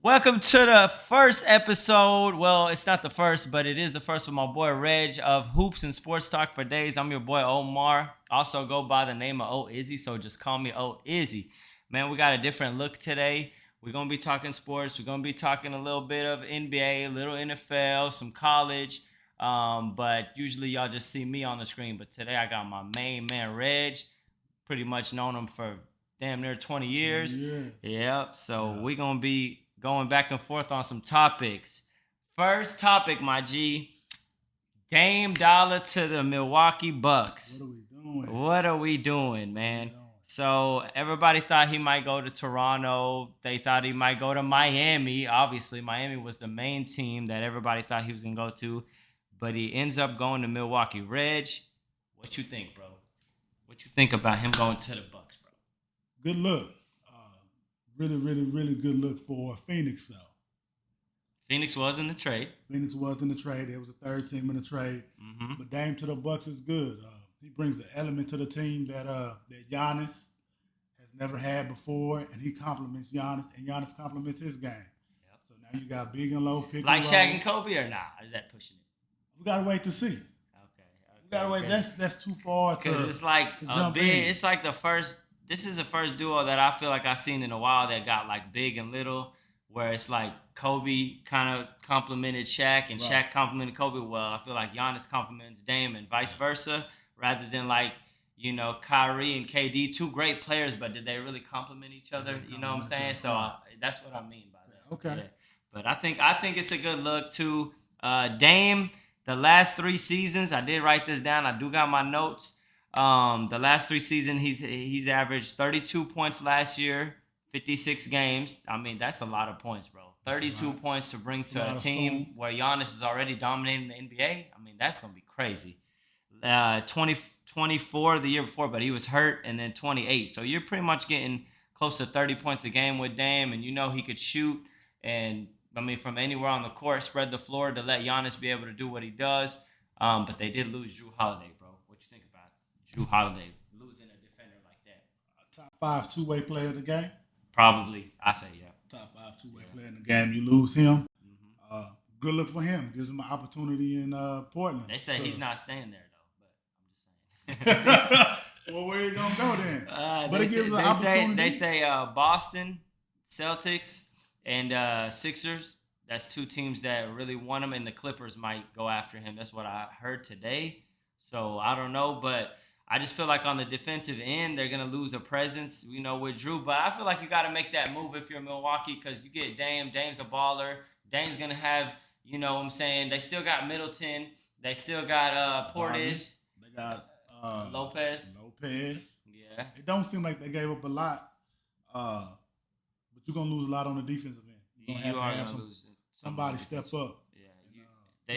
Welcome to the first episode. Well, it's not the first, but it is the first with my boy Reg of Hoops and Sports Talk for Days. I'm your boy Omar. Also go by the name of O Izzy, so just call me O Izzy. Man, we got a different look today. We're gonna be talking sports. We're gonna be talking a little bit of NBA, a little NFL, some college. But usually y'all just see me on the screen. But today I got my main man Reg. Pretty much known him for damn near 20 years. Yep. So we're gonna be going back and forth on some topics. First topic, my G. Dame Dolla to the Milwaukee Bucks. What are we doing, man? So everybody thought he might go to Toronto. They thought he might go to Miami. Obviously, Miami was the main team that everybody thought he was gonna go to, but he ends up going to Milwaukee. Reg, what you think, bro? What you think about him going to the Bucks, bro? Good look. Really good look for Phoenix, though. Phoenix was in the trade. It was a third team in the trade. Mm-hmm. But Dame to the Bucks is good. He brings the element to the team that Giannis has never had before, and he compliments Giannis, and Giannis compliments his game. Yep. So now you got big and low, pick like and Shaq and Kobe, or not? Is that pushing it? We gotta wait to see. We gotta wait. That's too far because it's like a big. It's like the first. This is the first duo that I feel like I've seen in a while that got like big and little, where it's like Kobe kind of complimented Shaq and Shaq complimented Kobe. Well, I feel like Giannis compliments Dame and vice versa, rather than like, Kyrie and KD, two great players, but did they really compliment each other? You know what I'm saying? So that's what I mean by that. Okay. Yeah. But I think it's a good look too. Dame, the last 3 seasons, I did write this down. I do got my notes. The last 3 seasons, he's averaged 32 points last year, 56 games. I mean, that's a lot of points, bro. 32 points to bring to a team where Giannis is already dominating the NBA. I mean, that's going to be crazy. 24 the year before, but he was hurt, and then 28. So you're pretty much getting close to 30 points a game with Dame, and he could shoot, and I mean, from anywhere on the court, spread the floor to let Giannis be able to do what he does. But they did lose Jrue Holiday, bro. What you think about Jrue Holiday losing a defender like that? Top 5 two-way player of the game? Probably. I say, yeah. Top 5 two-way player in the game. You lose him. Mm-hmm. Good look for him. Gives him an opportunity in Portland. They say he's not staying there, though. But I'm just saying. Well, where are you going to go then? But it gives him an opportunity. They say Boston, Celtics, and Sixers. That's 2 teams that really want him, and the Clippers might go after him. That's what I heard today. So I don't know, but I just feel like on the defensive end, they're going to lose a presence, with Jrue. But I feel like you got to make that move if you're Milwaukee, because you get Dame. Dame's a baller. Dame's going to have, what I'm saying, they still got Middleton. They still got Portis. They got Lopez. Yeah. It don't seem like they gave up a lot, but you're going to lose a lot on the defensive end. You're going to have to have somebody step up. Yeah.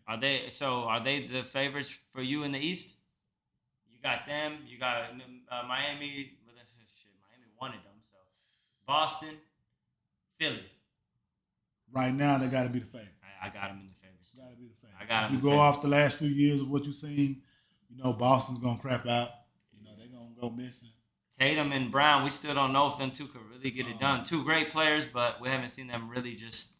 Are they the favorites for you in the East? You got them. You got Miami. Miami wanted them. So Boston, Philly. Right now, they got to be the favorite. I got them in the favorites. Got to be the favorite. I got them. If you go off the last few years of what you've seen, Boston's gonna crap out. They're gonna go missing. Tatum and Brown, we still don't know if them two could really get it done. 2 great players, but we haven't seen them really just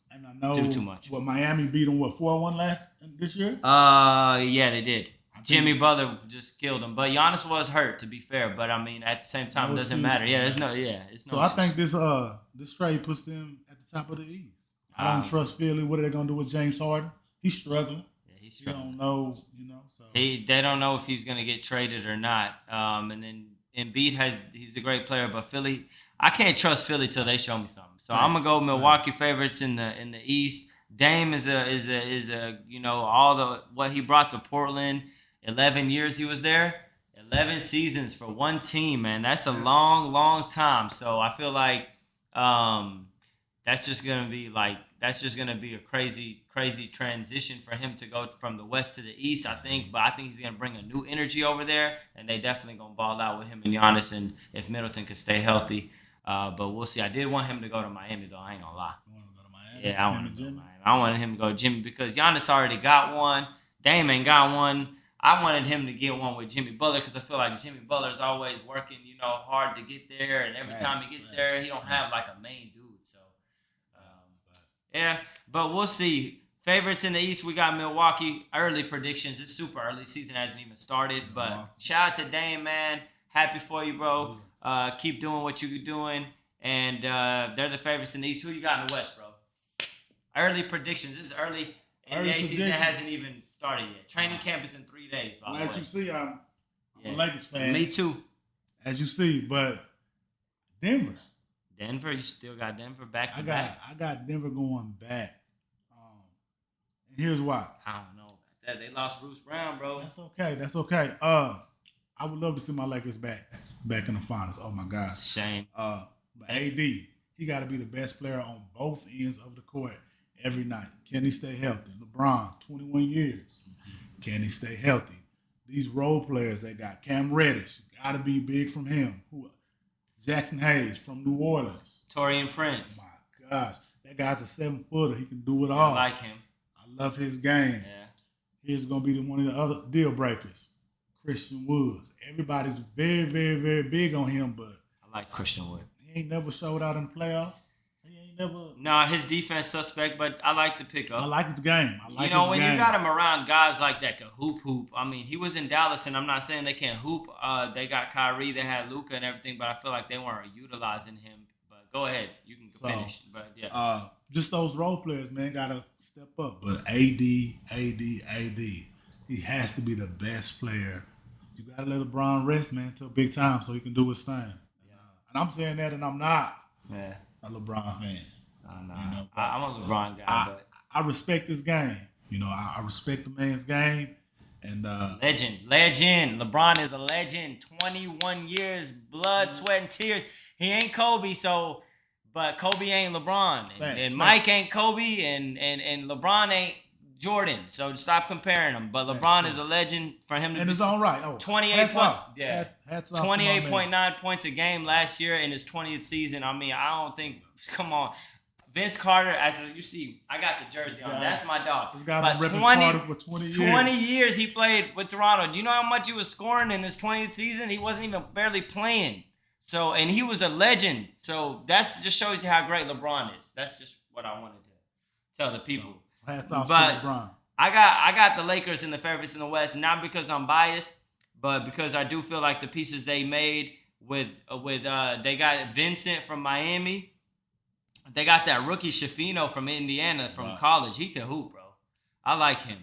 do too much. Well, Miami beat them 4-1 this year? Yeah, they did. Jimmy Butler just killed him, but Giannis was hurt. To be fair, but I mean, at the same time, it doesn't matter. Yeah, it's no. So I think this trade puts them at the top of the East. I don't trust Philly. What are they gonna do with James Harden? He's struggling. Yeah, he's struggling. You don't know, So they don't know if he's gonna get traded or not. And then Embiid he's a great player, but Philly, I can't trust Philly till they show me something. So I'm gonna go Milwaukee favorites in the East. Dame is a what he brought to Portland. 11 years he was there. 11 seasons for one team, man. That's a long time. So I feel like that's just gonna be a crazy transition for him to go from the West to the East, I think. But I think he's gonna bring a new energy over there, and they definitely gonna ball out with him and Giannis, and if Middleton could stay healthy. But we'll see. I did want him to go to Miami, though. I ain't gonna lie. You want to go to Miami? Yeah, I want to go to Miami. I wanted him to go to Jimmy because Giannis already got one. Dame ain't got one. I wanted him to get one with Jimmy Butler because I feel like Jimmy Butler's always working, hard to get there, and every time he gets there, he don't have like a main dude. So Yeah, but we'll see. Favorites in the East, we got Milwaukee. Early predictions. It's super early. Season hasn't even started. But shout out to Dame, man. Happy for you, bro. Keep doing what you're doing. And they're the favorites in the East. Who you got in the West, bro? Early predictions. This is early. NBA season hasn't even started yet. Training camp is in 3 days, by the way. As you see, I'm a Lakers fan. Me too. As you see, but Denver. Denver, you still got Denver back to back? I got Denver going back. And here's why. I don't know about that. They lost Bruce Brown, bro. That's okay. I would love to see my Lakers back in the finals. Oh my God. Shame. But AD, he got to be the best player on both ends of the court every night. Can he stay healthy? LeBron, 21 years. Can he stay healthy? These role players they got. Cam Reddish, got to be big from him. Who? Jackson Hayes from New Orleans. Torian Prince. Oh my gosh. That guy's a 7-footer. He can do it all. I like him. I love his game. Yeah. Here's going to be one of the other deal breakers. Christian Woods. Everybody's very, very, very big on him, but I like Christian Wood. He ain't never showed out in the playoffs. He ain't never. Nah, his defense suspect, but I like the pickup. I like his game. When you got him around guys like that can hoop. I mean, he was in Dallas, and I'm not saying they can't hoop. They got Kyrie, they had Luka and everything, but I feel like they weren't utilizing him. But go ahead, you can finish. But yeah, just those role players, man, gotta step up. But AD, he has to be the best player. You gotta let LeBron rest, man, till big time, so he can do his thing. Yeah. And I'm saying that, and I'm not a LeBron fan. I'm a LeBron guy, but I respect his game. I respect the man's game. And legend. LeBron is a legend. 21 years, blood, sweat, and tears. He ain't Kobe, but Kobe ain't LeBron, and Mike ain't Kobe, and LeBron ain't Jordan. So stop comparing them. But LeBron is a legend for him to be. And it's all right. 28.9 points a game last year in his 20th season. I mean, I don't think. Come on. Vince Carter, as you see, I got the jersey on. That's my dog. This guy been repping Carter for 20 years. 20 years he played with Toronto. Do you know how much he was scoring in his 20th season? He wasn't even barely playing. So, and he was a legend. So that's just shows you how great LeBron is. That's just what I wanted to tell the people. Hats off to LeBron. I got the Lakers in the favorites in the West, not because I'm biased, but because I do feel like the pieces they made with they got Vincent from Miami. They got that rookie Shafino from Indiana from college. He can hoop, bro. I like him.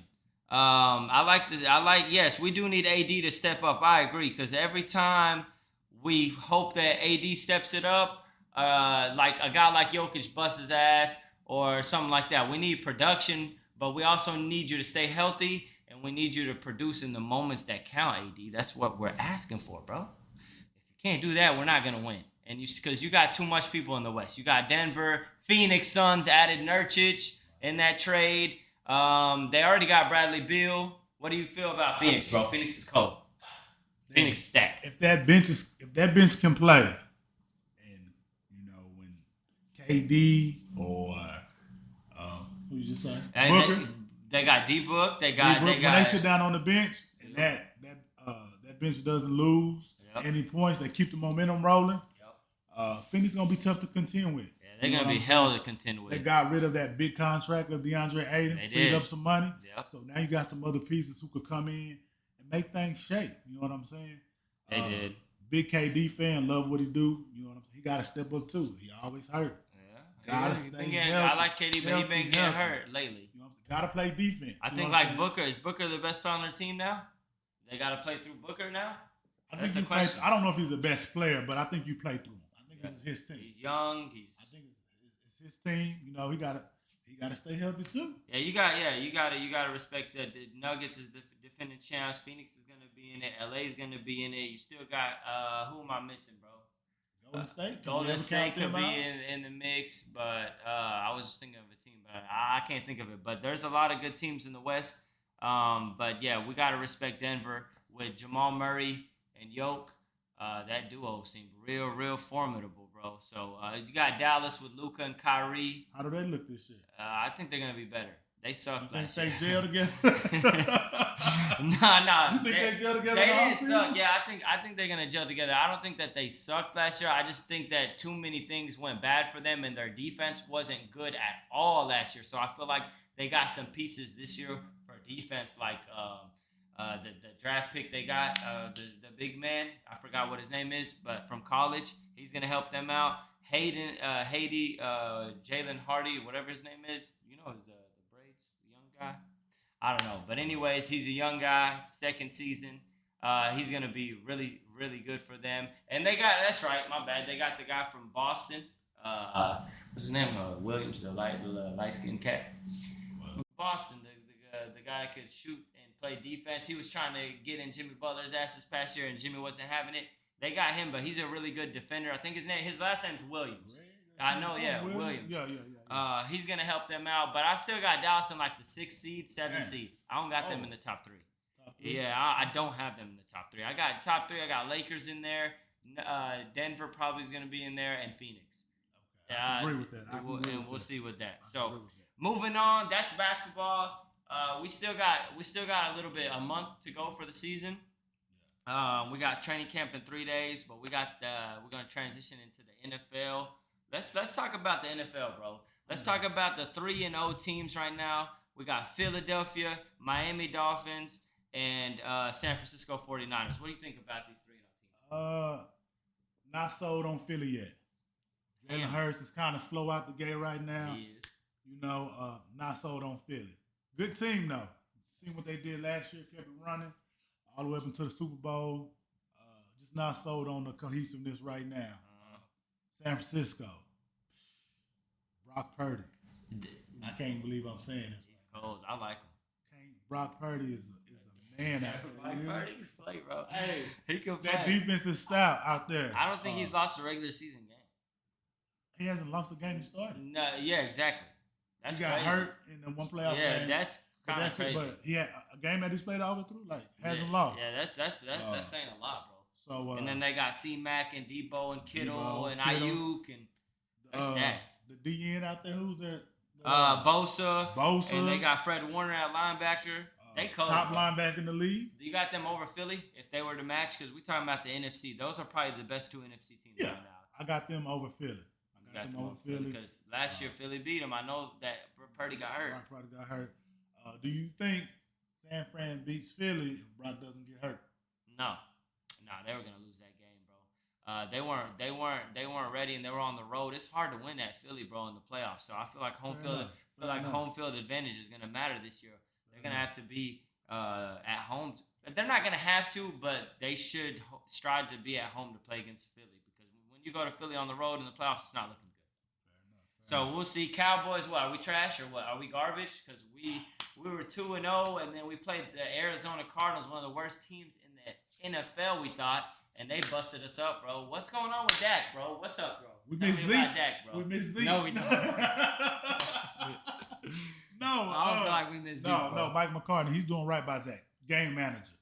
Yes, we do need AD to step up. I agree, because every time we hope that AD steps it up, like a guy like Jokic busts his ass or something like that. We need production, but we also need you to stay healthy, and we need you to produce in the moments that count, AD. That's what we're asking for, bro. If you can't do that, we're not going to win. And because you got too much people in the West. You got Denver, Phoenix Suns added Nurkic in that trade. They already got Bradley Beal. What do you feel about Phoenix, bro? Phoenix is cold. Phoenix is stacked. If that bench can play, and when KD or who you just say Booker, they got D-Book. They when they sit down on the bench and that bench doesn't lose any points, they keep the momentum rolling. Phoenix gonna be tough to contend with. Yeah, they're gonna be hell to contend with. They got rid of that big contract of DeAndre Ayton, freed up some money. Yep. So now you got some other pieces who could come in and make things shake. You know what I'm saying? They did. Big KD fan, love what he do. You know what I'm saying? He got to step up too. He always hurt. I like KD, but he been getting hurt lately. You know what I'm saying? Got to play defense. I think like Booker. Is Booker the best player on their team now? They got to play through Booker now? That's the question. I don't know if he's the best player, but I think you play through him. This is his team. He's young. I think it's his team. He gotta stay healthy too. Yeah, you gotta respect that the Nuggets is the defending champs. Phoenix is gonna be in it. LA is gonna be in it. You still got who am I missing, bro? Golden State. Golden State could be in the mix, but I was just thinking of a team, but I can't think of it. But there's a lot of good teams in the West. But yeah, we gotta respect Denver with Jamal Murray and Yoke. That duo seemed real formidable, bro. So you got Dallas with Luka and Kyrie. How do they look this year? I think they're gonna be better. They sucked You last think year. they gel together? Nah. You think they gel together? They didn't suck. Yeah, I think they're gonna gel together. I don't think that they sucked last year. I just think that too many things went bad for them, and their defense wasn't good at all last year. So I feel like they got some pieces this year for defense, like the draft pick they got, the big man. I forgot what his name is, but from college, he's gonna help them out. Jalen Hardy, whatever his name is, the braids, the young guy. I don't know, but anyways, he's a young guy, second season. He's gonna be really, really good for them. And that's right, my bad. They got the guy from Boston. What's his name? Williams, the light skinned cat. From Boston, the guy that could shoot and play defense. He was trying to get in Jimmy Butler's ass this past year, and Jimmy wasn't having it. They got him, but he's a really good defender. I think his last name's Williams. I know, yeah, Williams. Yeah. He's gonna help them out, but I still got Dallas in like the 6th seed, 7th seed. I don't got them in the top 3. Yeah, I don't have them in the top 3. I got top 3. I got Lakers in there. Denver probably is gonna be in there, and Phoenix. Okay, I agree with that. We'll see with that. So moving on, that's basketball. We still got a little bit, a month to go for the season. We got training camp in 3 days, but we're gonna transition into the NFL. Let's talk about the NFL, bro. Let's talk about the 3-0 teams right now. We got Philadelphia, Miami Dolphins, and San Francisco 49ers. What do you think about these 3-0 teams? Not sold on Philly yet. Jalen Hurts is kind of slow out the gate right now. He is. Not sold on Philly. Good team though. Seen what they did last year, kept it running all the way up into the Super Bowl. Just not sold on the cohesiveness right now. San Francisco. Brock Purdy. I can't believe I'm saying this. He's cold. I like him. Brock Purdy is a man out there. Brock Purdy can play, bro. Hey, he can play. That defensive style out there. I don't think he's lost a regular season game. He hasn't lost a game he started. No, yeah, exactly. He got hurt in the one playoff game. Yeah, that's kind of crazy. But he had a game that he's played all the way through, hasn't lost. Yeah, that's saying a lot, bro. So and then they got C-Mac and Debo and Kittle and Ayuk and they're stacked. The DN out there, who's there? Bosa. And they got Fred Warner at linebacker. They cold. Top linebacker in the league. You got them over Philly if they were to match, because we're talking about the NFC. Those are probably the best 2 NFC teams right now. I got them over Philly. I got them over Philly because last year Philly beat them. I know that Purdy got hurt. Brock Purdy got hurt. Do you think San Fran beats Philly if Brock doesn't get hurt? No, they were gonna lose that game, bro. They weren't ready, and they were on the road. It's hard to win at Philly, bro, in the playoffs. So I feel like home field advantage is gonna matter this year. They're gonna have to be at home. They're not gonna have to, but they should strive to be at home to play against Philly, because when you go to Philly on the road in the playoffs, it's not looking good. Fair enough. We'll see. Cowboys, what are we trash or what? Are we garbage? Because we were 2-0, and then we played the Arizona Cardinals, one of the worst teams in the NFL, we thought, and they busted us up, bro. What's going on with Dak, bro? What's up, bro? We miss Zeke. Dak, bro. We miss Zeke. No, we don't. I don't feel like we miss Zeke. No, Mike McCartney, he's doing right by Zach. Game manager.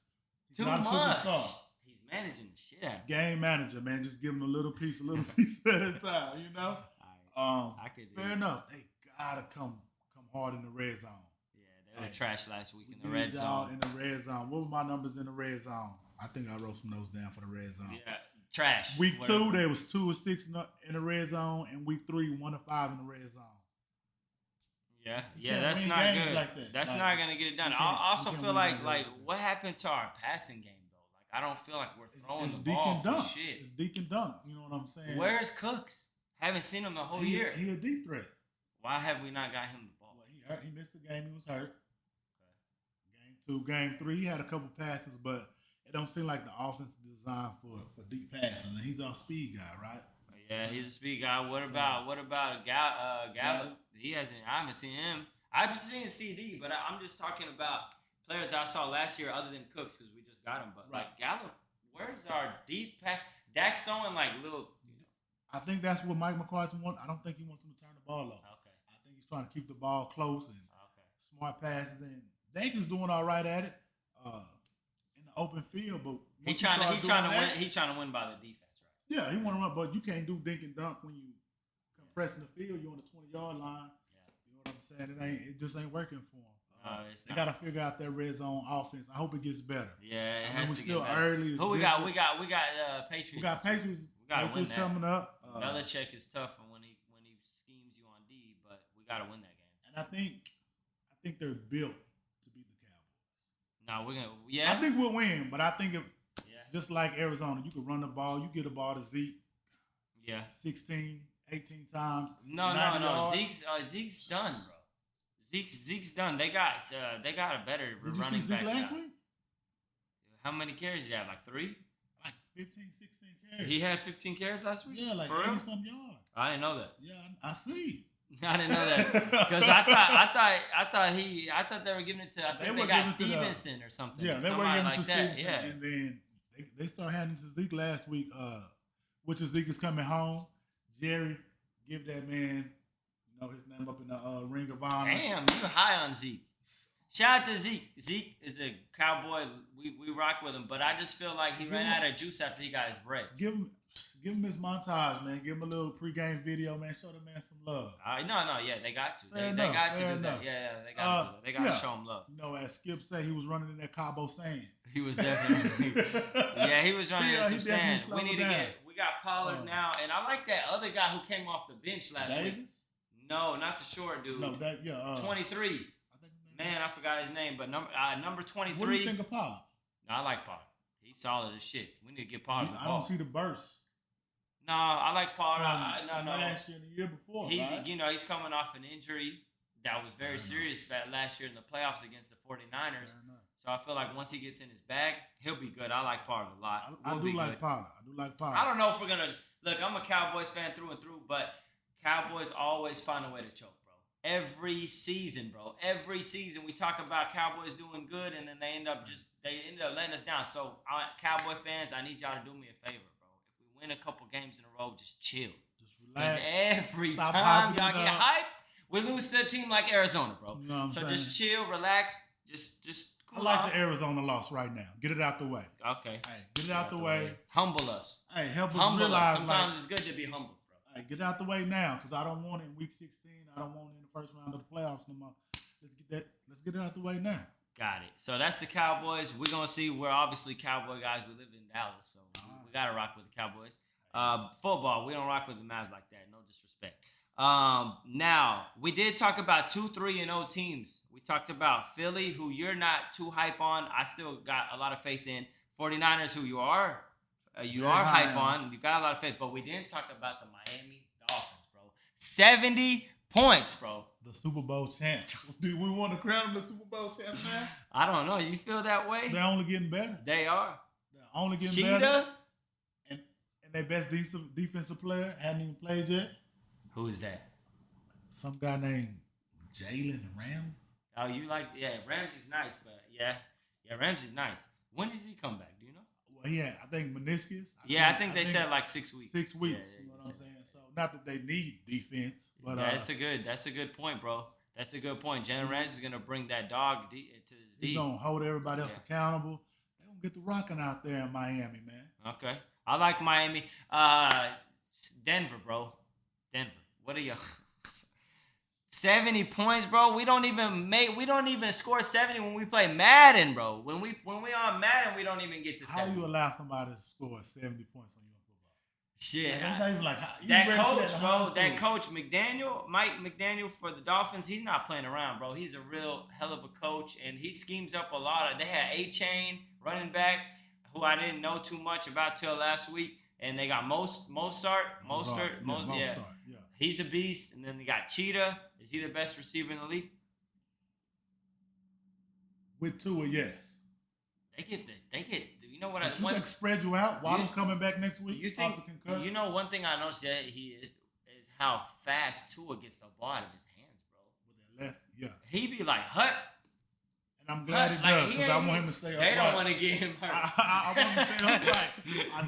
He's not a superstar. He's managing the shit out of him. Game manager, man. Just give him a little piece at a time, Fair enough. They gotta come hard in the red zone. Yeah, they were trash last week in the red zone. In the red zone. What were my numbers in the red zone? I think I wrote some notes down for the red zone. Yeah, trash. Week 2, there was 2-6 in the red zone, and week 3, 1-5 in the red zone. Yeah, that's not good. Like that's not gonna get it done. I also feel like what happened to our passing game though? Like I don't feel like we're throwing the ball for shit. It's Deke and Dunk. You know what I'm saying? Where's Cooks? Haven't seen him the whole year. He a deep threat. Why have we not got him the ball? Well, he missed the game. He was hurt. Okay. Game 2, game 3, he had a couple passes, but it don't seem like the offense is designed for deep passes. And he's our speed guy, right? Yeah, he's a speed guy. What about Gallup? I haven't seen him. I've seen CD, but I'm just talking about players that I saw last year other than Cooks, because we just got him. But like Gallup, where's our deep pass? Dak's throwing like little. I think that's what Mike McCarthy wants. I don't think he wants him to turn the ball over. Okay. I think he's trying to keep the ball close and smart passes. And Dank's doing all right at it in the open field, but he trying to win by the defense, right? Yeah, he want to run, but you can't do dink and dunk when you compressing the field. You're on the 20-yard line. Yeah. You know what I'm saying? It just ain't working for them. They not. got to figure out their red zone offense. I hope it gets better. Yeah, it I mean, has we're to still get better. early. Who we got? We got Patriots. We got Patriots. We got to win Patriots that. coming up. Belichick is tough when he schemes you on D, but we got to win that game. And I think they're built to beat the Cowboys. No, we're gonna. Yeah, I think we'll win, but I think if just like Arizona, you can run the ball. You get the ball to Zeke. Yeah. 16, 18 times. No. Zeke's done, bro. Zeke's done. They got a better Did running you see Zeke back last now. week? How many carries did he have? Like 3? Like 15, 16 carries. He had 15 carries last week? Yeah, like 80-something yards. I didn't know that. Yeah, I see. I didn't know that because I thought they were giving it to. I think they got Stevenson or something. Yeah, they were giving it to Stevenson. Yeah, and then they start handing it to Zeke last week. Which is Zeke is coming home. Jerry, give that man, his name up in the Ring of Honor. Damn, you high on Zeke. Shout out to Zeke. Zeke is a Cowboy. We rock with him, but I just feel like he ran out of juice after he got his break. Give him his montage, man. Give him a little pregame video, man. Show the man some love. Yeah, they got to. They enough, got to do enough. that. Yeah, they got to do that. They got to show him love. As Skip said, he was running in that Cabo sand. He was definitely. He was running in some sand. We got Pollard now, and I like that other guy who came off the bench last week. No, not the short dude. No, 23. Man, I forgot his name, but number 23. What do you think of Pollard? No, I like Pollard. He's solid as shit. We need to get Pollard the ball. I don't see the burst. No, I like Pollard. No. Last year and the year before. He's right? He's coming off an injury that was very serious last year in the playoffs against the 49ers. So I feel like once he gets in his bag, he'll be good. I like Pollard a lot. I do like Pollard. I don't know if we're gonna look. I'm a Cowboys fan through and through, but Cowboys always find a way to choke, bro. Every season, bro. Every season we talk about Cowboys doing good, and then they end up letting us down. So Cowboy fans, I need y'all to do me a favor. Win a couple games in a row, just chill. Just relax. Every time y'all get hyped, we lose to a team like Arizona, bro. You know what I'm saying? Just chill, relax, just cool I like off. the Arizona loss right now. Get it out the way. Okay. Hey, get it out the way. Humble us. Hey, help us humble realize. Us. Sometimes it's good to be humble, bro. Hey, get it out the way now, because I don't want it in week 16. I don't want it in the first round of the playoffs no more. Let's get it out the way now. Got it. So that's the Cowboys. We're gonna see. We're obviously Cowboy guys. We live in Dallas, so we gotta rock with the Cowboys. Football, we don't rock with the Mavs like that. No disrespect. Now, we did talk about 2, 3, and 0 teams. We talked about Philly, who you're not too hype on. I still got a lot of faith in. 49ers, who you are hype on. You got a lot of faith. But we didn't talk about the Miami Dolphins, bro. 70 points, bro. The Super Bowl champs. Do we want to crown them the Super Bowl champs, man? I don't know. You feel that way? They're only getting better. They are. They're only getting better. And their best defensive player hadn't even played yet. Who is that? Some guy named Jalen Ramsey. Oh, you like, Ramsey's nice, but yeah, Ramsey's nice. When does he come back? Do you know? Well, I think meniscus. I think they said like 6 weeks. 6 weeks. You know what I'm saying? So not that they need defense, but that's a good point, bro. That's a good point. Jalen Ramsey's gonna bring that dog to his He's gonna hold everybody else accountable. They're gonna get the rocking out there in Miami, man. Okay, I like Miami. Denver, bro. Denver. What are you? 70 points, bro. We don't even score 70 when we play Madden, bro. When we on Madden, we don't even get to 70. How you allow somebody to score 70 points on your football? Shit. That's not even like that coach, bro. That coach Mike McDaniel for the Dolphins, he's not playing around, bro. He's a real hell of a coach, and he schemes up a lot. They had A-Chain running back, who I didn't know too much about till last week, and they got Mostert. Yeah. He's a beast, and then they got Cheetah. Is he the best receiver in the league? With Tua, yes. They get. You know what? You think spread you out? Waddle's coming back next week. You think? You know, one thing I noticed that he is how fast Tua gets the ball out of his hands, bro. With that left, yeah. He be like, hut. And I'm glad he does, because I want him to stay upright. They don't want to get him hurt. I want him to stay upright. I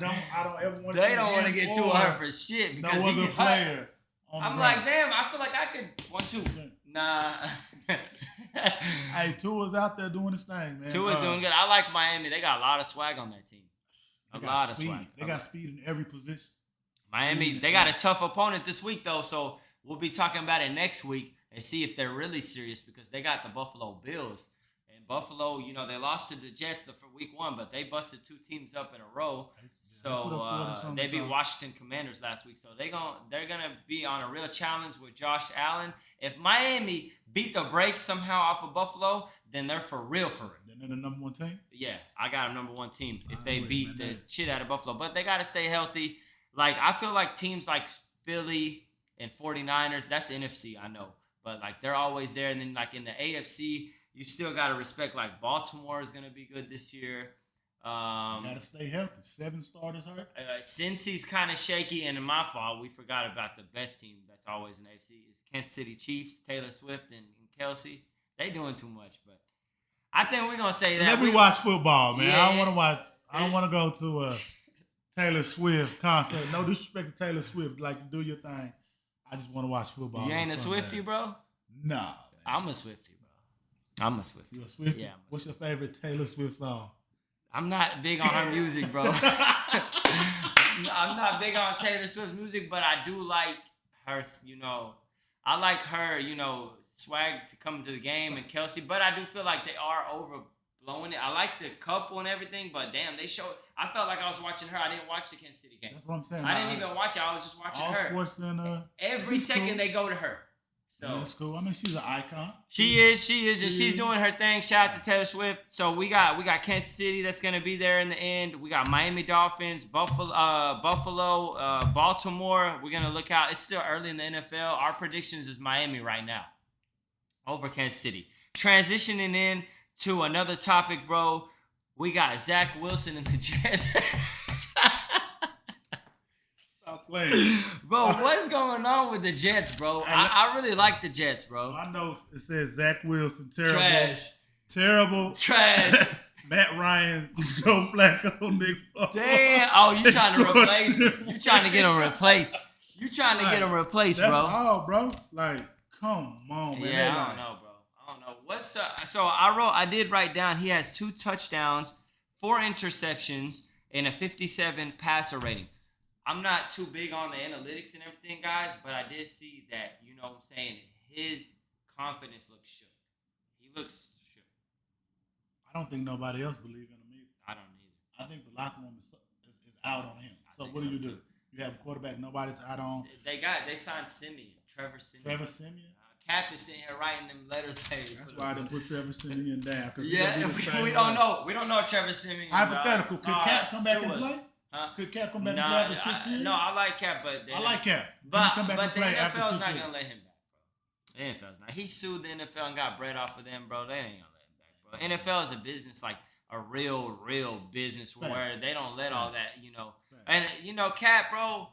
don't ever want to. They don't want to get Tua hurt for shit because no other player. I'm like, damn. I feel like I could 1, 2. Nah. Hey, Tua's out there doing his thing, man. Tua's doing good. I like Miami. They got a lot of swag on that team. A lot of swag. They got speed in every position. Miami, they got a tough opponent this week, though, so we'll be talking about it next week. and see if they're really serious because they got the Buffalo Bills. And Buffalo, they lost to the Jets for week 1, but they busted 2 teams up in a row. So they beat Washington Commanders last week. So they're gonna be on a real challenge with Josh Allen. If Miami beat the brakes somehow off of Buffalo, then they're for real. Then they're the number 1 team? Yeah, I got them number 1 team if they beat the shit out of Buffalo. But they got to stay healthy. Like, I feel like teams like Philly and 49ers, that's the NFC, I know. But, like, they're always there. And then, like, in the AFC, you still got to respect, like, Baltimore is going to be good this year. You got to stay healthy. 7 starters hurt. Cincy's kind of shaky, and in my fault, we forgot about the best team that's always in the AFC. It's Kansas City Chiefs, Taylor Swift, and Kelsey. They doing too much, but I think we're going to say that. Let me watch football, man. Yeah. I don't want to watch. I don't want to go to a Taylor Swift concert. No disrespect to Taylor Swift. Like, do your thing. I just want to watch football. You ain't a Swiftie, bro? Nah. Man. I'm a Swiftie, bro. I'm a Swiftie. You a Swiftie? Yeah. What's your favorite Taylor Swift song? I'm not big on her music, bro. I'm not big on Taylor Swift's music, but I do like her, I like her, swag to come to the game and Kelsey, but I do feel like they are overblowing it. I like the couple and everything, but damn, I felt like I was watching her. I didn't watch the Kansas City game. That's what I'm saying. I didn't even watch it. I was just watching all her. Sports Center. Every second they go to her. So that's cool. I mean, she's an icon. She is, and she's doing her thing. Shout out to Taylor Swift. So we got Kansas City that's gonna be there in the end. We got Miami Dolphins, Buffalo, Baltimore. We're gonna look out. It's still early in the NFL. Our predictions is Miami right now over Kansas City. Transitioning in to another topic, bro. We got Zach Wilson in the Jets. Bro, what's going on with the Jets, bro? I really like the Jets, bro. I know it says Zach Wilson, terrible. Trash. Terrible. Trash. Matt Ryan, Joe Flacco, Nick Foles. Damn. Oh, you trying to replace him. You trying to get him replaced. You trying to get him replaced, bro. That's all, bro. Like, come on, man. Yeah, I don't know, bro. I don't know. So I did write down he has 2 touchdowns, 4 interceptions, and a 57 passer rating. I'm not too big on the analytics and everything, guys, but I did see that, what I'm saying, his confidence looks shook. He looks shook. I don't think nobody else believes in him either. I don't either. I think the locker room is out on him. So what do you do? You have a quarterback nobody's out on. They signed Simeon, Trevor Simeon. Trevor Simeon? Cap is sitting here writing them letters. Hey, that's why I didn't put Trevor Simeon down. Yeah, we don't know. We don't know Trevor Simeon. Hypothetical. Could Cap come back and play? Huh? Could Cap come back and play for 6 years? No, I like Cap, but I like Cap. But the NFL's not gonna let him back, bro. The NFL's not. He sued the NFL and got bread off of them, bro. They ain't gonna let him back, bro. NFL is a business, like a real business where they don't let all that, And Cap, bro.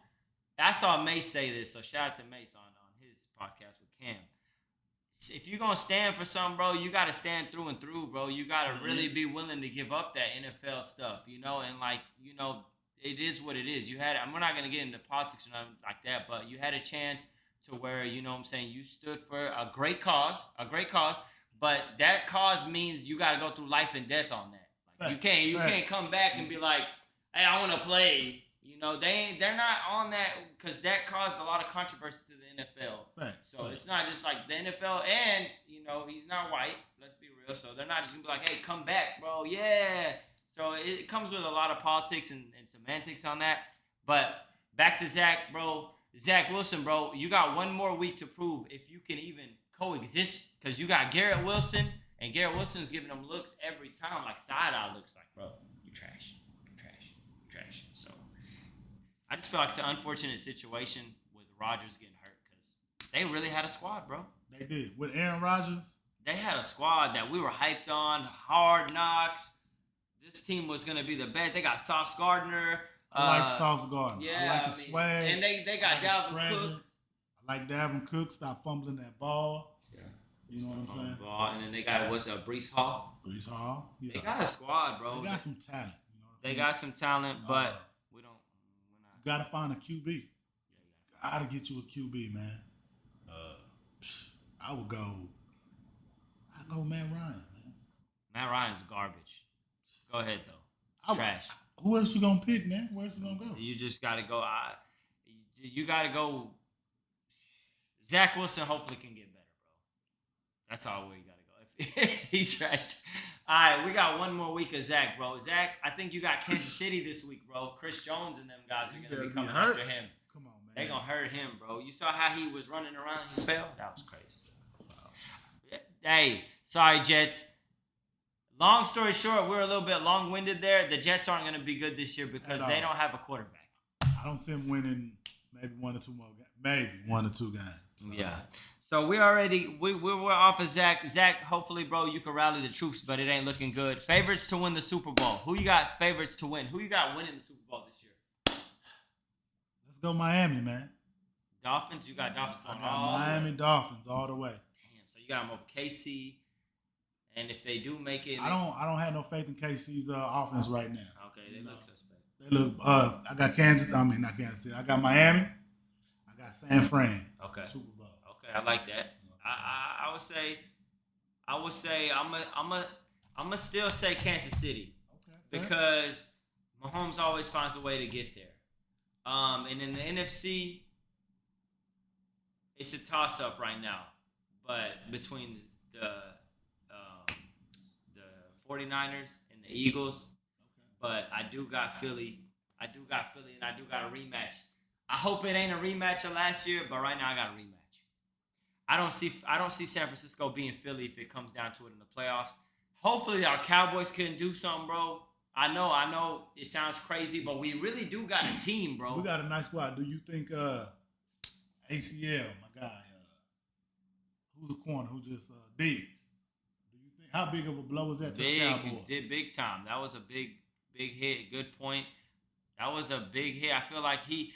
I saw Mace say this, so shout out to Mace on his podcast with Cam. If you're gonna stand for something, bro, you gotta stand through and through, bro. You gotta really be willing to give up that NFL stuff, and it is what it is. We're not gonna get into politics or nothing like that, but you had a chance to where, you stood for a great cause, but that cause means you gotta go through life and death on that. Like, you can't come back and be like, hey, I wanna play. They're not on that because that caused a lot of controversy to the NFL. So it's not just like the NFL, and he's not white. Let's be real. So they're not just gonna be like, "Hey, come back, bro." Yeah. So it comes with a lot of politics and semantics on that. But back to Zach, bro. Zach Wilson, bro. You got one more week to prove if you can even coexist, because you got Garrett Wilson, and Garrett Wilson's giving them looks every time, like side-eye looks, like, bro, you trash. So I just feel like it's an unfortunate situation with Rodgers getting hurt, because they really had a squad, bro. They did. With Aaron Rodgers? They had a squad that we were hyped on, hard knocks. This team was going to be the best. They got Sauce Gardner. I like Sauce Gardner. Yeah, I like the swag. And they got Dalvin Cook. I like Dalvin Cook. Stop fumbling that ball. Yeah. You know what I'm saying? Ball. And then they got, Breece Hall? Breece Hall. Yeah. They got a squad, bro. They got some talent. They got some talent, but we're not. You got to find a QB. Got to get you a QB, man. I go Matt Ryan, man. Matt Ryan's garbage. Go ahead, though. Trash. Who else you gonna pick, man? Where's you gonna go? You just gotta go. You gotta go. Zach Wilson hopefully can get better, bro. That's all where you gotta go. If he's trashed. All right, we got one more week of Zach, bro. Zach, I think you got Kansas City this week, bro. Chris Jones and them guys are gonna be coming after him. Come on, man. They gonna hurt him, bro. You saw how he was running around. He fell. That was crazy. Hey, sorry, Jets. Long story short, we're a little bit long-winded there. The Jets aren't going to be good this year because they don't have a quarterback. I don't see them winning maybe 1 or 2 more games. Maybe 1 or 2 games. So. Yeah. So we're off of Zach. Zach, hopefully, bro, you can rally the troops, but it ain't looking good. Favorites to win the Super Bowl. Who you got favorites to win? Who you got winning the Super Bowl this year? Let's go Miami, man. Dolphins? You got Dolphins going I got Miami Dolphins all the way. Damn, so you got them over KC. And if they do make it, I don't have no faith in KC's offense right now. Okay, they look suspect. They look. I got Kansas. I mean, not Kansas City. I got Miami. I got San Fran. Okay. Super Bowl. Okay, I like that. I would say I'm a still say Kansas City. Okay. Because Mahomes always finds a way to get there. And in the NFC, it's a toss up right now, but between the 49ers and the Eagles, but I do got Philly, and I do got a rematch. I hope it ain't a rematch of last year, but right now I got a rematch. I don't see San Francisco being Philly if it comes down to it in the playoffs. Hopefully our Cowboys can do something, bro. I know it sounds crazy, but we really do got a team, bro. We got a nice squad. Do you think ACL, my guy, who's the corner, who just Diggs? How big of a blow was that to the Cowboys? Did big time. That was a big hit. Good point. That was a big hit. I feel like he,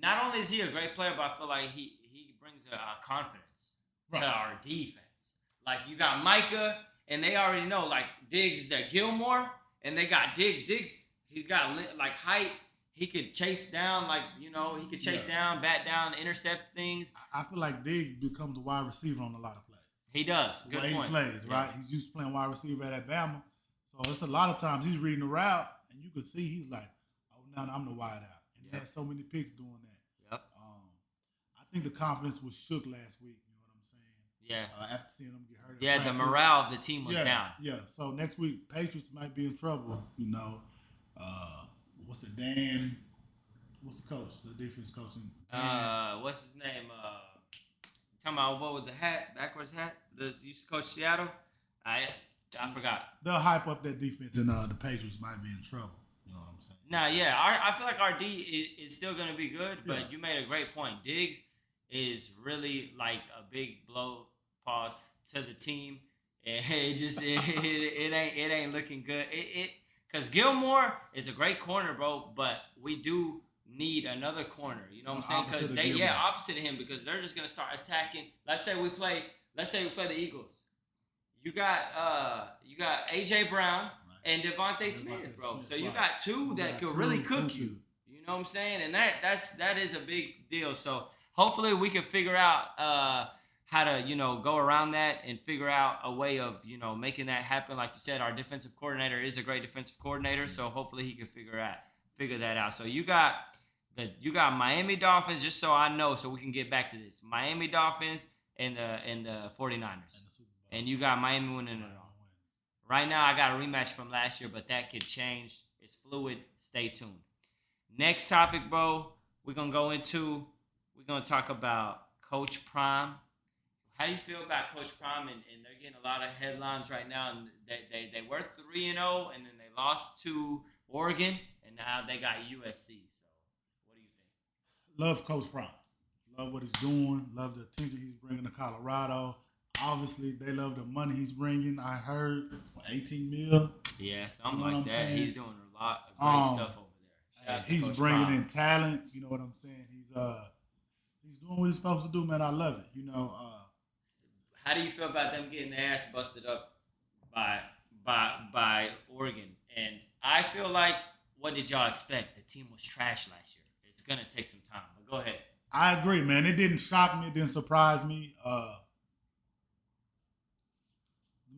not only is he a great player, but I feel like he brings a confidence to our defense. Like you got Micah, and they already know like Diggs is there. Gilmore, and they got Diggs. Diggs, he's got like height. He could chase down, he could chase down, bat down, intercept things. I feel like Diggs becomes a wide receiver on a lot of plays. He does. Good point. He plays, right? He's used to playing wide receiver at Alabama. So it's a lot of times he's reading the route, and you can see he's like, oh, now I'm the wide out. And he had so many picks doing that. Yep. I think the confidence was shook last week. You know what I'm saying? Yeah. After seeing them get hurt. Yeah, the morale of the team was down. Yeah. So next week, Patriots might be in trouble. You know, what's the coach? The defense coaching. What's his name? Talking about what with the hat, backwards hat? Used to coach Seattle. I forgot. They'll hype up that defense, and the Patriots might be in trouble. You know what I'm saying? Nah, yeah. I feel like our D is still going to be good, but you made a great point. Diggs is really like a big blow pause to the team. It ain't looking good. Because Gilmore is a great corner, bro, but we do need another corner. You know what I'm saying? Because opposite of him, because they're just gonna start attacking. Let's say we play the Eagles. You got AJ Brown and Devontae Smith, bro. So you got two that could really cook you. You know what I'm saying? And that is a big deal. So hopefully we can figure out how to go around that and figure out a way of making that happen. Like you said, our defensive coordinator is a great defensive coordinator, so hopefully he can figure that out. So you got Miami Dolphins, just so I know, so we can get back to this. Miami Dolphins and the 49ers. And you got Miami winning it all. Right now, I got a rematch from last year, but that could change. It's fluid. Stay tuned. Next topic, bro, we're going to talk about Coach Prime. How do you feel about Coach Prime? And they're getting a lot of headlines right now. And they were 3-0, and then they lost to Oregon, and now they got USC. Love Coach Prime. Love what he's doing. Love the attention he's bringing to Colorado. Obviously, they love the money he's bringing. I heard 18 mil. Yeah, something like that. Saying? He's doing a lot of great stuff over there. He's bringing in talent. You know what I'm saying? He's doing what he's supposed to do, man. I love it. How do you feel about them getting their ass busted up by Oregon? And I feel like, what did y'all expect? The team was trash last year. It's gonna take some time, but go ahead. I agree, man. It didn't shock me. It didn't surprise me. The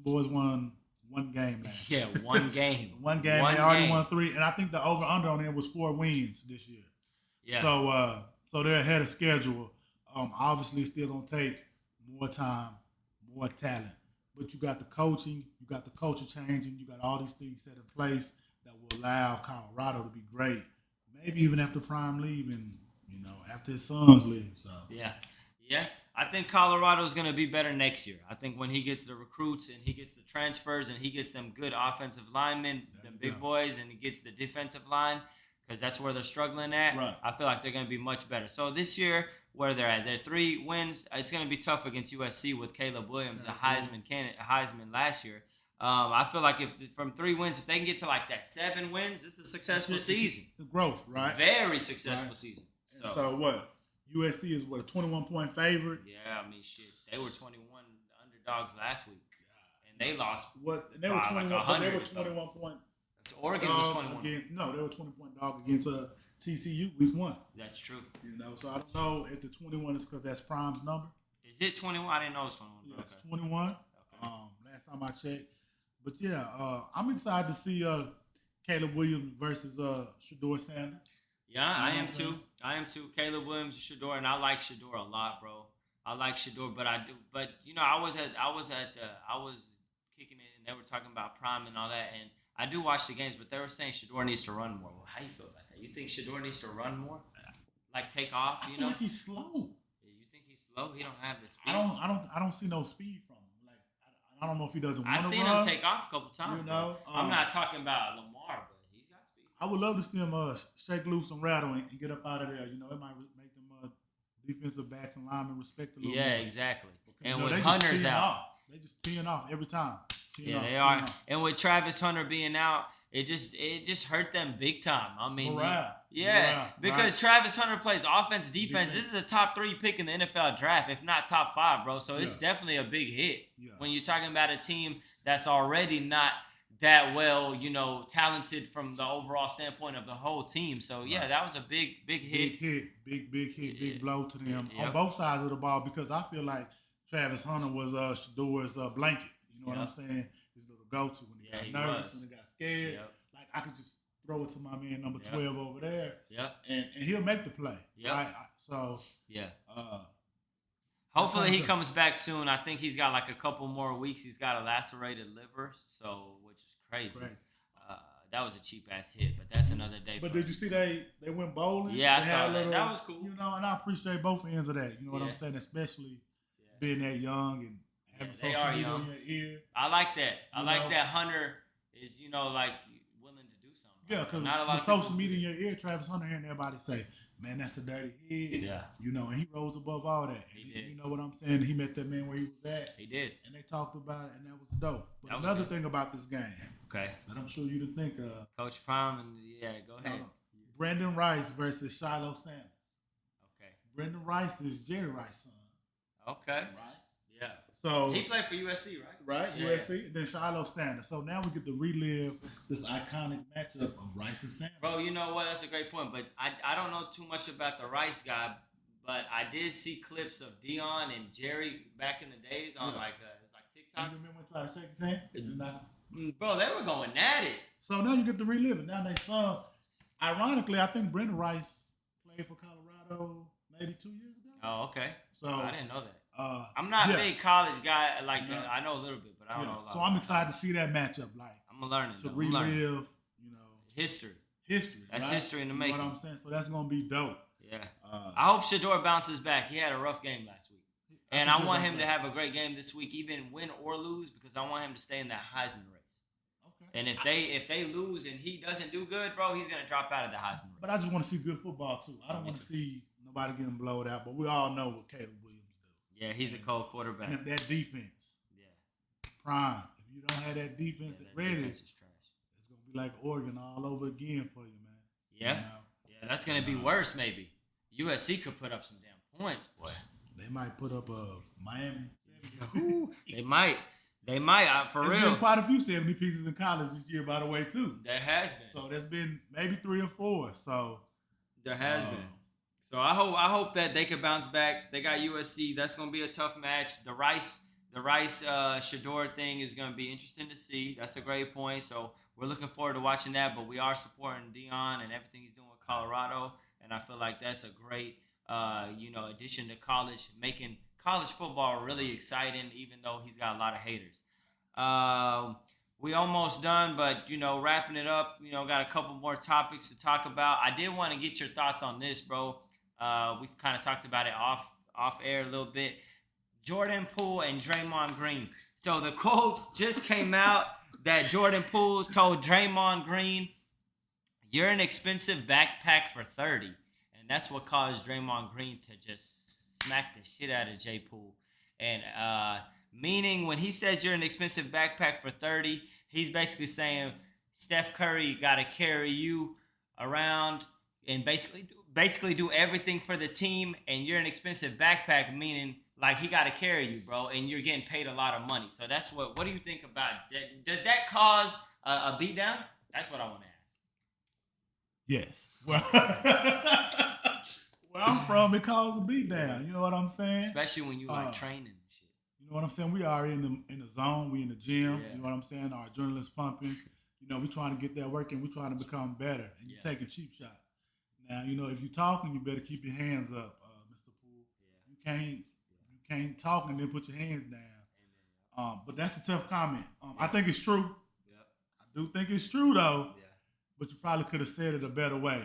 boys won one game last year. Yeah, one game. One game. They already won 3, and I think the over/under on it was 4 wins this year. Yeah. So they're ahead of schedule. Obviously, still gonna take more time, more talent. But you got the coaching, you got the culture changing, you got all these things set in place that will allow Colorado to be great. Maybe even after Prime leave and after his sons leave. So yeah. I think Colorado's going to be better next year. I think when he gets the recruits and he gets the transfers and he gets them good offensive linemen, the big boys, and he gets the defensive line, because that's where they're struggling at. Right. I feel like they're going to be much better. So this year, where they're at, they're 3 wins. It's going to be tough against USC with Caleb Williams, the Heisman candidate, Heisman last year. I feel like if from 3 wins, if they can get to like that 7 wins, it's a successful season. The growth, right? Very successful season. So what? USC is what, a 21-point favorite? Yeah, I mean, shit. They were 21 underdogs last week, and they lost. What? And they were 21. Like they were 21 point. Oregon was 21 against. No, they were 20-point dog against TCU week 1. That's true. So I don't know if the 21 is because that's Prime's number. Is it 21? I didn't know it was 21. Yeah, it's 21. Okay. Last time I checked. But yeah, I'm excited to see Caleb Williams versus Shedeur Sanders. Yeah, I am too. Caleb Williams and Shedeur, and I like Shedeur a lot, bro. I like Shedeur, but I was kicking it, and they were talking about Prime and all that, and I do watch the games, but they were saying Shedeur needs to run more. Well, how you feel about that? You think Shedeur needs to run more, like take off? I feel like he's slow. You think he's slow? He don't have the speed. I don't see no speed from him. Like I don't know if he doesn't want to run. I seen him take off a couple times. I'm not talking about Lamar, but he's got speed. I would love to see him shake loose and rattle and get up out of there. It might make them defensive backs and linemen respect a little more. Yeah, exactly. Because, and with Hunter's out. They just teeing off every time. They are. And with Travis Hunter being out, it just hurt them big time. I mean, because Travis Hunter plays offense, defense. This is a top 3 pick in the NFL draft, if not top 5, bro. So it's definitely a big hit when you're talking about a team that's already not that well, talented from the overall standpoint of the whole team. So that was a big hit. Big blow to them on both sides of the ball, because I feel like Travis Hunter was Shedeur's blanket. You know what I'm saying? His little go-to when he got nervous, when he got scared. Like I could just throw it to my man number 12 over there. And he'll make the play. Right? Hopefully he comes back soon. I think he's got like a couple more weeks. He's got a lacerated liver, which is crazy. That was a cheap ass hit, but that's another day. But did you see they went bowling? Yeah, I saw that. That was cool. And I appreciate both ends of that. You know what I'm saying? Especially being that young and having social media in your ear. I like that. I like that Hunter is, like willing to do something. Yeah, because with social media in your ear, Travis Hunter hearing everybody say, man, that's a dirty hit. Yeah. And he rose above all that. He did. You know what I'm saying? He met that man where he was at. He did. And they talked about it, and that was dope. But another thing about this game, that I'm sure you to think of. Coach Prime, go ahead. Brandon Rice versus Shiloh Sanders. Okay. Brandon Rice is Jerry Rice's son. Okay. Right? Yeah. So he played for USC, right? Right, yeah. USC, and then Shiloh Sanders. So now we get to relive this iconic matchup of Rice and Sanders. Bro, you know what? That's a great point. But I don't know too much about the Rice guy, but I did see clips of Dion and Jerry back in the days on it's like TikTok. You remember when he tried to shake his hand? Did you not? Bro, they were going at it. So now you get to relive it. Now they son. Ironically, I think Brandon Rice played for Colorado maybe 2 years ago. Oh, okay. So I didn't know that. I'm not a big college guy like that. I know a little bit, but I don't know a lot. So I'm excited to see that matchup. Like I'm learning to relive, history. That's right? History in the making. You know what I'm saying? So that's gonna be dope. Yeah. I hope Shedeur bounces back. He had a rough game last week, and I want him to have a great game this week, even win or lose, because I want him to stay in that Heisman race. Okay. And if they lose and he doesn't do good, bro, he's gonna drop out of the Heisman race. But I just want to see good football too. I don't want to see nobody getting blowed out. But we all know what Caleb Williams do. Yeah, he's a cold quarterback. And if that defense, Prime, if you don't have that defense ready, defense is trash. It's gonna be like Oregon all over again for you, man. Yeah, that's gonna be worse. Maybe USC could put up some damn points, boy. They might put up Miami. They might. For real. There's been quite a few 70 pieces in college this year, by the way, too. There has been. So there's been maybe 3 or 4. So there has been. So I hope that they can bounce back. They got USC. That's gonna be a tough match. The Rice Shedeur thing is gonna be interesting to see. That's a great point. So we're looking forward to watching that. But we are supporting Dion and everything he's doing with Colorado, and I feel like that's a great addition to college, making college football really exciting, even though he's got a lot of haters. Um, we almost done, but wrapping it up. Got a couple more topics to talk about. I did want to get your thoughts on this, bro. We kind of talked about it off air a little bit. Jordan Poole and Draymond Green. So the quotes just came out that Jordan Poole told Draymond Green, "You're an expensive backpack for 30." And that's what caused Draymond Green to just smack the shit out of J. Poole. And meaning when he says you're an expensive backpack for 30, he's basically saying Steph Curry got to carry you around and basically do everything for the team, and you're an expensive backpack, meaning like he got to carry you, bro, and you're getting paid a lot of money. So that's what do you think about that? Does that cause a beatdown? That's what I want to ask. Yes. Well, where I'm from, it caused a beatdown. You know what I'm saying? Especially when you like training and shit. You know what I'm saying? We are in the zone. We in the gym. Yeah. You know what I'm saying? Our adrenaline's pumping. We trying to get that work and we trying to become better. And you're taking cheap shots. Now, if you're talking, you better keep your hands up, Mr. Poole. Yeah. You can't talk and then put your hands down. But that's a tough comment. I think it's true. Yep. I do think it's true though. Yeah. But you probably could have said it a better way.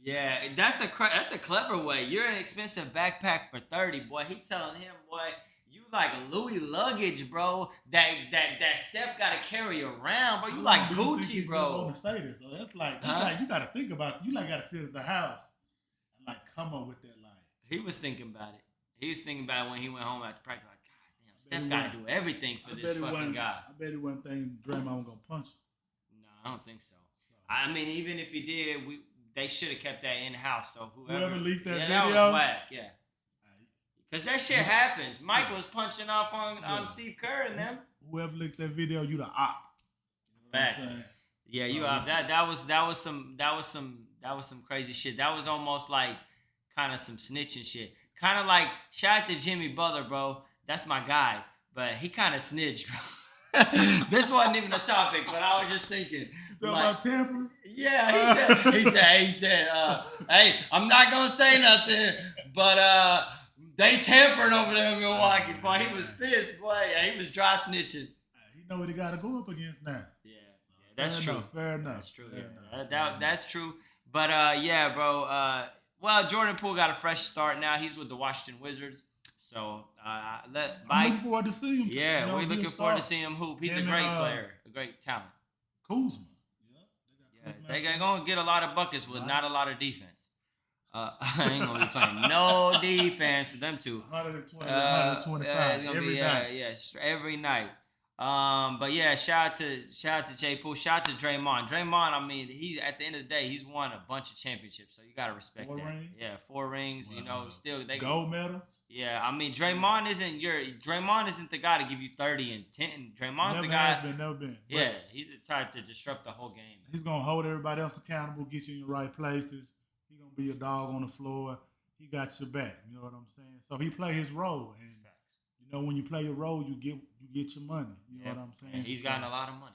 Yeah, that's a clever way. You're an expensive backpack for 30, boy. He telling him, boy, you like Louis luggage, bro. That Steph got to carry around, bro. You like Gucci, bro. I want to say this though. That's like you got to think about. You like got to sit at the house and like come up with that line. He was thinking about it. He was thinking about it when he went home after practice. Like, God damn, Steph got to do everything for this fucking guy. I bet he wasn't thinking Draymond was gonna punch him. No, I don't think so. I mean, even if he did, they should have kept that in house. So whoever leaked that video, that was whack. Yeah, because that shit happens. Mike was punching off on Steve Kerr and them. Whoever leaked that video, you the op. Facts. Yeah, you op. That was some crazy shit. That was almost like kind of some snitching shit. Kind of like shout out to Jimmy Butler, bro. That's my guy, but he kind of snitched, bro. This wasn't even a topic, but I was just thinking. About tampering? Yeah, he said, hey, I'm not gonna say nothing, but they tampering over there in Milwaukee, boy. He was pissed, boy. Yeah, he was dry snitching. He know what he gotta go up against now. Yeah, that's true. Fair enough. That's true. That's true. But yeah, bro. Well, Jordan Poole got a fresh start now. He's with the Washington Wizards. So I'm looking forward to seeing him. Yeah, we're looking forward to seeing him hoop. He's a great player, a great talent. Kuzma. They're going to get a lot of buckets with not a lot of defense. I ain't going to be playing no defense with them two. 120, 125 every night. Yeah, every night. But yeah, shout out to J. Poole. Shout out to Draymond. Draymond, I mean, he's at the end of the day, he's won a bunch of championships, so you got to respect 4 that. Rings? Yeah, 4 rings. Still they gold medals. Yeah, I mean, Draymond isn't the guy to give you 30 and 10. Draymond's the guy. Never been. Yeah, he's the type to disrupt the whole game. He's gonna hold everybody else accountable, get you in your right places. He's gonna be a dog on the floor. He got your back. You know what I'm saying? So he play his role, and when you play your role, you get your money. You know what I'm saying? And he's gotten a lot of money.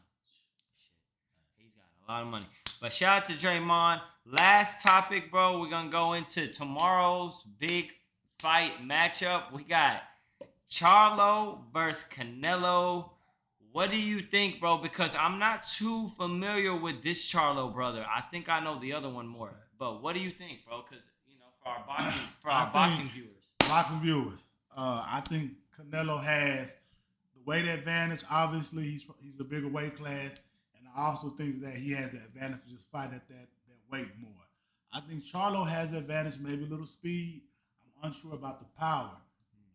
He's gotten a lot of money. But shout out to Draymond. Last topic, bro. We're gonna go into tomorrow's big fight matchup. We got Charlo versus Canelo. What do you think, bro? Because I'm not too familiar with this Charlo brother. I think I know the other one more. But what do you think, bro? Because for our boxing viewers. I think Canelo has the weight advantage. Obviously, he's a bigger weight class, and I also think that he has the advantage to just fight at that weight more. I think Charlo has the advantage, maybe a little speed. I'm unsure about the power.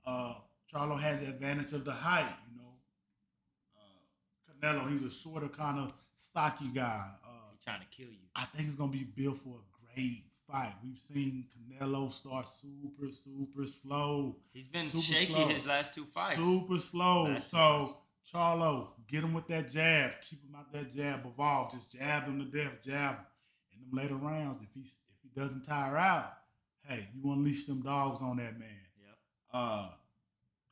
Charlo has the advantage of the height. Canelo, he's a shorter, kind of stocky guy. He's trying to kill you. I think it's gonna be built for a great fight. We've seen Canelo start super slow. He's been shaky his last 2 fights. Super slow. So Charlo, get him with that jab. Keep him out that jab. Evolve. Just jab him to death. Jab him. In them later rounds, if he doesn't tire out, hey, you unleash them dogs on that man. Yep.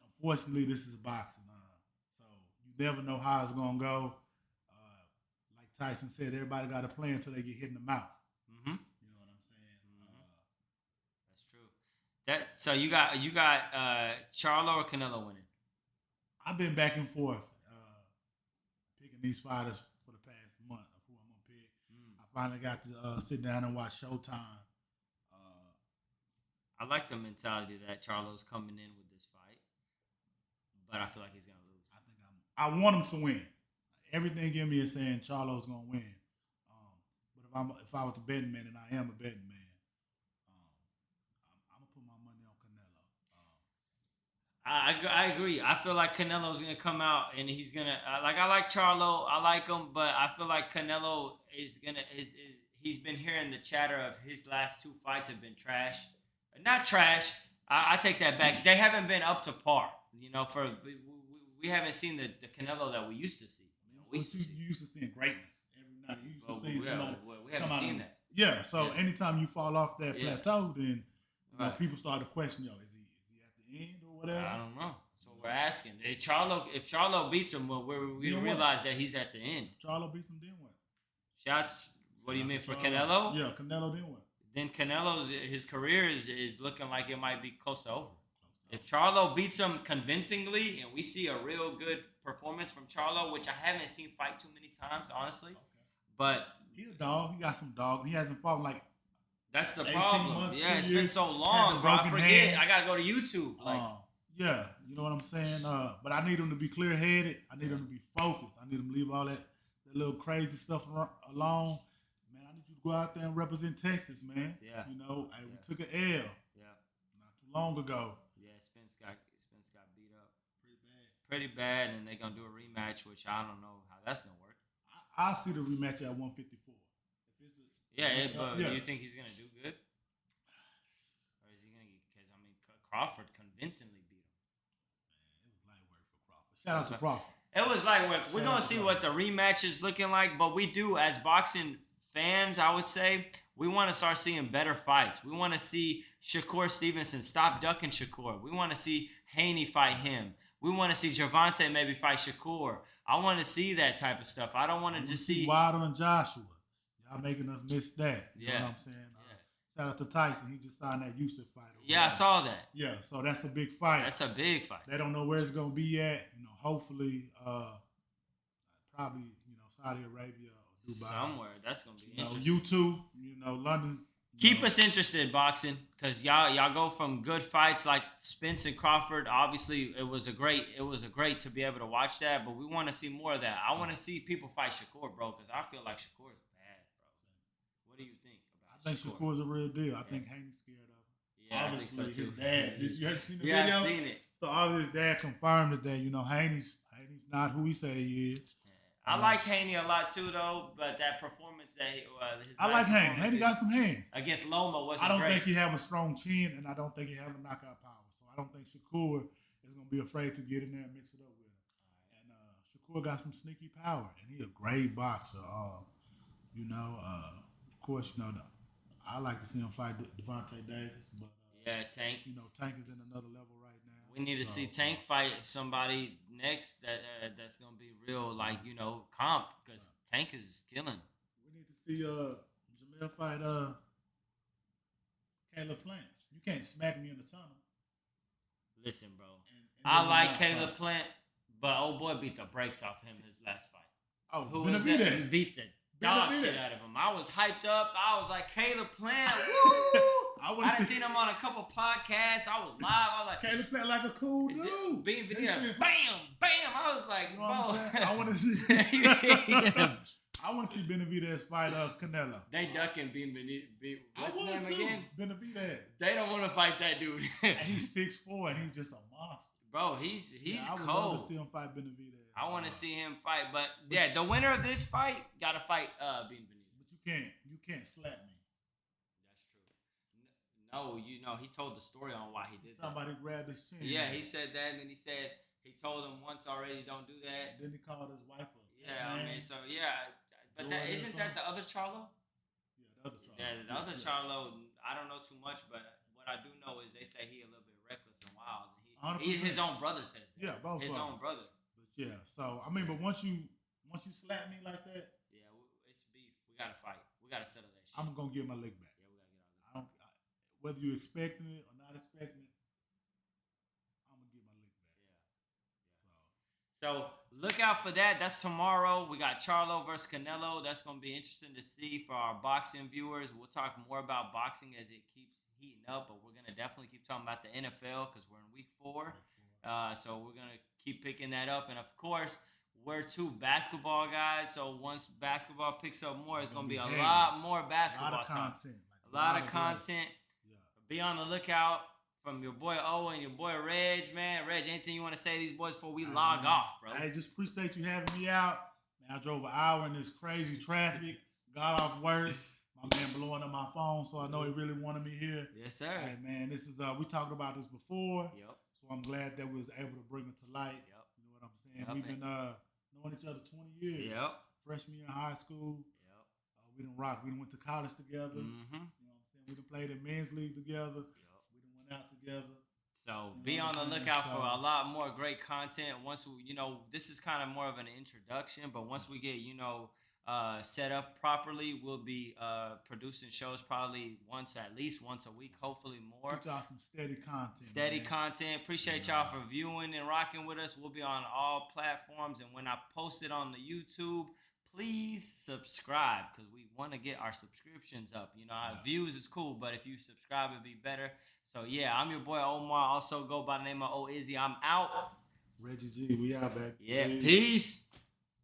Unfortunately, this is boxing. So you never know how it's gonna go. Like Tyson said, everybody got to play until they get hit in the mouth. Mm-hmm. You know what I'm saying? Mm-hmm. That's true. So you got Charlo or Canelo winning? I've been back and forth picking these fighters for the past month of who I'm gonna pick. I finally got to sit down and watch Showtime. I like the mentality that Charlo's coming in with this fight, but I feel like he's gonna lose. I want him to win. Everything in me is saying Charlo's gonna win. But if I was a betting man, and I am a betting man, I'm gonna put my money on Canelo. I agree. I feel like Canelo's gonna come out and he's gonna I like Charlo. I like him, but I feel like Canelo is he's been hearing the chatter of his last 2 fights have been trash. Not trash. I take that back. They haven't been up to par. You know, we haven't seen the Canelo that we used to see. You used to seeing greatness every night. You used to seeing somebody we haven't seen that. Yeah. So anytime you fall off that plateau, then people start to question, is he at the end or whatever? I don't know. So we're asking. If Charlo beats him, we realize that he's at the end. If Charlo beats him, then what? What do you mean for Canelo? Yeah, Canelo, then what? Then his career is looking like it might be close to over. If Charlo beats him convincingly and we see a real good performance from Charlo, which I haven't seen fight too many times, honestly, but he's a dog. He got some dog. He hasn't fought like that's the problem. Months, it's been so long, bro. I forget. Hand. I gotta go to YouTube. Yeah, you know what I'm saying. But I need him to be clear headed. I need him to be focused. I need him to leave all that little crazy stuff alone. Go out there and represent Texas, man. Yeah. You know, we took an L. Yeah. Not too long ago. Yeah, Spence got beat up pretty bad, and they're gonna do a rematch, which I don't know how that's gonna work. I see the rematch at 154. Do you think he's gonna do good, or is he gonna? Because Crawford convincingly beat him. Man, it was light work for Crawford. Shout out to Crawford. It was light work. We're gonna see what the rematch is looking like, but we do as boxing fans, I would say, we want to start seeing better fights. We want to see Shakur Stevenson stop ducking Shakur. We want to see Haney fight him. We want to see Gervonta maybe fight Shakur. I want to see that type of stuff. I don't want to just see Wilder and Joshua. Y'all making us miss that. You know what I'm saying? Shout out to Tyson. He just signed that Yusuf fight. I saw that. Yeah, so that's a big fight. That's a big fight. They don't know where it's going to be at. You know, hopefully, probably, Saudi Arabia. Dubai. Somewhere. That's gonna be interesting. YouTube, London. Keep us interested, boxing, because y'all go from good fights like Spence and Crawford. Obviously, it was a great to be able to watch that, but we want to see more of that. I want to see people fight Shakur, bro, because I feel like Shakur is bad, bro. What do you think about I think Shakur's a real deal. I think Haney's scared of him. Yeah, obviously, I think so too. His dad. You have seen the video? video? I've seen it. So obviously his dad confirmed it that, Haney's not who he say he is. I like Haney a lot too, though. But that performance I like Haney. Haney got some hands against Loma. Wasn't I don't great. think he have a strong chin, and I don't think he have a knockout power. So I don't think Shakur is gonna be afraid to get in there and mix it up with him. Right. And Shakur got some sneaky power, and he a great boxer. Of course, I like to see him fight Devontae Davis, but Tank. Tank is in another level right now. We need to see Tank fight somebody next that's gonna be real, comp, because Tank is killing. We need to see Jamel fight Caleb Plant. You can't smack me in the tunnel. Listen, bro, I like Caleb Plant, but old boy beat the brakes off him his last fight. Oh, who was that? Beat the dog shit out of him. I was hyped up. I was like, Caleb Plant, woo! I done seen him on a couple podcasts. I was live. I was like, Caleb Plant like a cool dude. Being video, bam, bam. I was like, I want to see. I want to see Benavidez fight Canelo. They ducking Benavidez. What's his name again? Benavidez. They don't want to fight that dude. And he's 6'4" and he's just a monster. Bro, he's I would cold. love to see him fight Benavidez. I want to see him fight, but the winner of this fight got to fight Benavidez. But you can't slap me. No, he told the story on why he did that. Somebody grabbed his chin. Yeah, he said that, and then he told him once already, don't do that. Then he called his wife up. Yeah, but isn't that the other Charlo? Yeah, the other Charlo. Yeah, the other Charlo, I don't know too much, but what I do know is they say he a little bit reckless and wild. His own brother says that. Yeah, both his own brother. But yeah, so but once you slap me like that, yeah, it's beef. We gotta fight. We gotta settle that shit. I'm gonna get my leg back. Yeah, we gotta get our leg back. Whether you expecting it or not expecting it, So look out for that. That's tomorrow. We got Charlo versus Canelo. That's going to be interesting to see for our boxing viewers. We'll talk more about boxing as it keeps heating up, but we're going to definitely keep talking about the NFL because we're in week 4. So we're going to keep picking that up. And, of course, we're 2 basketball guys. So once basketball picks up more, it's going to be a lot more basketball talk. A lot of content. Yeah. Be on the lookout. From your boy O and your boy Reg, man. Reg, anything you want to say to these boys before we log off, bro? I just appreciate you having me out. Man, I drove an hour in this crazy traffic, got off work. My man blowing up my phone, so I know he really wanted me here. Yes, sir. Hey, man, this is we talked about this before. Yep. So I'm glad that we was able to bring it to light. Yep. You know what I'm saying? We've been knowing each other 20 years. Yep. Freshman year in high school. Yep. We done rock. We done went to college together. Mm-hmm. You know what I'm saying? We done played in men's league together. Yep. We done went out together. So be on the lookout for a lot more great content. Once we, this is kind of more of an introduction, but once we get, set up properly, we'll be producing shows probably at least once a week, hopefully more. Get y'all some steady content. Appreciate y'all for viewing and rocking with us. We'll be on all platforms, and when I post it on the YouTube, please subscribe because we want to get our subscriptions up. Our views is cool, but if you subscribe, it'd be better. So, yeah, I'm your boy Omar. Also go by the name of O Izzy. I'm out. Reggie G, we out, baby. Yeah, peace.